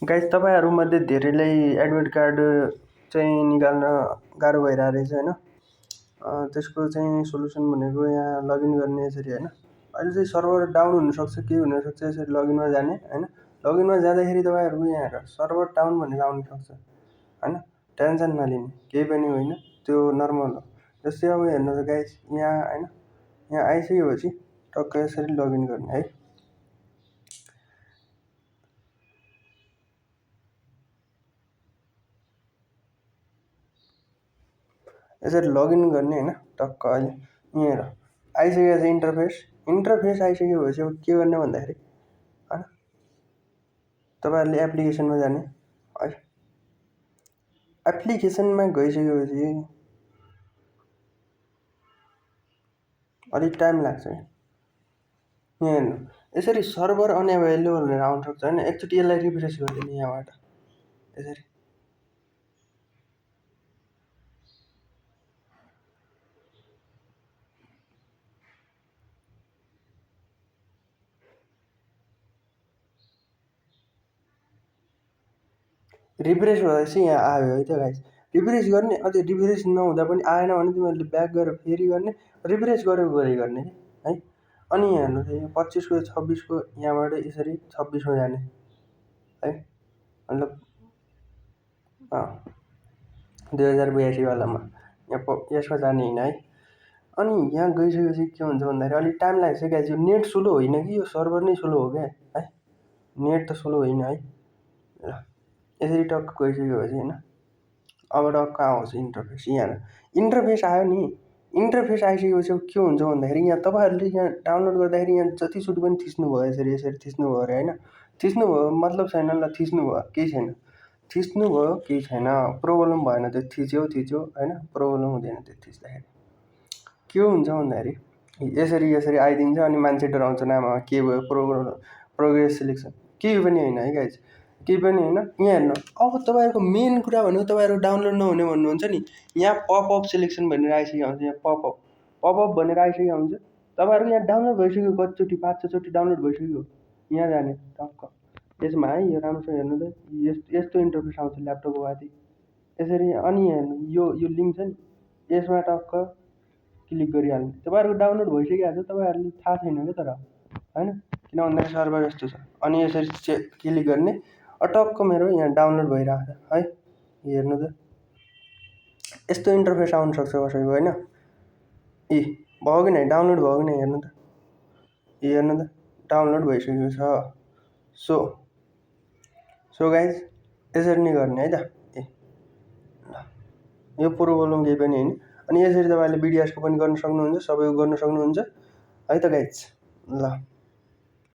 Guys तपाईँहरूमध्ये धेरैलाई admit card चाहिँ निकाल्न गाह्रो भइरहेको रहेछ होइन। त्यसको चाहिँ सोल्युसन भनेको यहाँ लगइन गर्ने यसरी होइन। अहिले चाहिँ सर्भर डाउन हुनसक्छ, केही हुनसक्छ, यसरी लगइनमा जाने होइन। लगइनमा जाँदाखेरि तपाईँहरूको यहाँ सर्भर डाउन भनेर आउनसक्छ होइन। टेन्सन नलिने, केही पनि होइन, त्यो नर्मल हो। जस्तै अब हेर्नुहोस् गाइस, यहाँ होइन, यहाँ आइसकेपछि टक्क यसरी लगइन गर्ने है। यसरी लगइन गर्ने होइन। टक्क अहिले यहाँ आइसकेको छ इन्टरफेस आइसकेपछि अब के गर्ने भन्दाखेरि होइन, तपाईँहरूले एप्लिकेसनमा जाने है। एप्लिकेसनमा गइसकेपछि अलिक टाइम लाग्छ। यहाँ हेर्नु, यसरी सर्भर अनएभाइलेबल भनेर आउनसक्छ होइन। एकचोटि यसलाई रिफ्रेस गरिदिने यहाँबाट यसरी। रिफ्रेस भएपछि यहाँ आयो है त गाइस। रिफ्रेस गर्ने, अझै रिफ्रेस नहुँदा पनि आएन भने तिमीहरूले ब्याक गरेर फेरि गर्ने, रिफ्रेस गरेको गर्ने है। अनि यहाँ हेर्नु, 25 को 26 को यहाँबाट यसरी 26 मा जाने है। मतलब 2082 वालामा यसमा जाने होइन है। अनि यहाँ गइसकेपछि के हुन्छ भन्दाखेरि अलिक टाइम लाग्छ गाइस। यो नेट स्लो होइन कि, यो सर्भर नै स्लो हो क्या है। नेट त स्लो होइन है। ल यसरी टक्क गइसकेपछि होइन, अब टक्क आउँछ इन्टरफेस। यहाँ इन्टरफेस आयो नि। इन्टरफेस आइसकेपछि अब के हुन्छ भन्दाखेरि यहाँ तपाईँहरूले यहाँ डाउनलोड गर्दाखेरि यहाँ जतिसुकै पनि थिच्नुभयो, यसरी थिच्नुभयो अरे होइन। थिच्नुभयो मतलब छैन, ल थिच्नुभयो, केही छैन, थिच्नुभयो केही छैन, प्रब्लम भएन। त्यो थिच्यो होइन, प्रब्लम हुँदैन त्यो थिच्दाखेरि। के हुन्छ भन्दाखेरि यसरी आइदिन्छ। अनि मान्छे डराउँछ, नाममा के भयो, प्रोग्रेस सिलेक्सन, केही पनि होइन है गाइज, केही पनि होइन। यहाँ हेर्नु, अब तपाईँहरूको मेन कुरा भनेको तपाईँहरू डाउनलोड नहुने भन्नुहुन्छ नि। यहाँ पपअप सिलेक्सन भनेर आइसकेको हुन्छ। यहाँ पपअप भनेर आइसकेको हुन्छ। तपाईँहरू यहाँ डाउनलोड भइसक्यो, कतिचोटि 5-6 चोटि डाउनलोड भइसक्यो। यहाँ जाने टक्क यसमा है। यो राम्रोसँग हेर्नु त, यस्तो इन्टरफेस आउँछ ल्यापटपको माथि यसरी। अनि हेर्नु, यो लिङ्क छ नि, यसमा टक्क क्लिक गरिहाल्नु। तपाईँहरूको डाउनलोड भइसकिहाल्छ, तपाईँहरूले थाहा छैन क्या तर होइन, किन भन्दाखेरि सर्भर यस्तो छ। अनि यसरी क्लिक गर्ने, टक्क मेरो यहाँ डाउनलोड भइरहेको छ है। हेर्नु त, यस्तो इन्टरफेस आउनसक्छ कसैको होइन। भयो कि नै, डाउनलोड भयो कि नै, हेर्नु त, हेर्नु त, डाउनलोड भइसकेको छ। सो गाइज यसरी नै गर्ने है त। यो प्रब्लम केही पनि होइन। अनि यसरी तपाईँले बिडिएसको पनि गर्न सक्नुहुन्छ, सबैको गर्न सक्नुहुन्छ है त गाइज। ल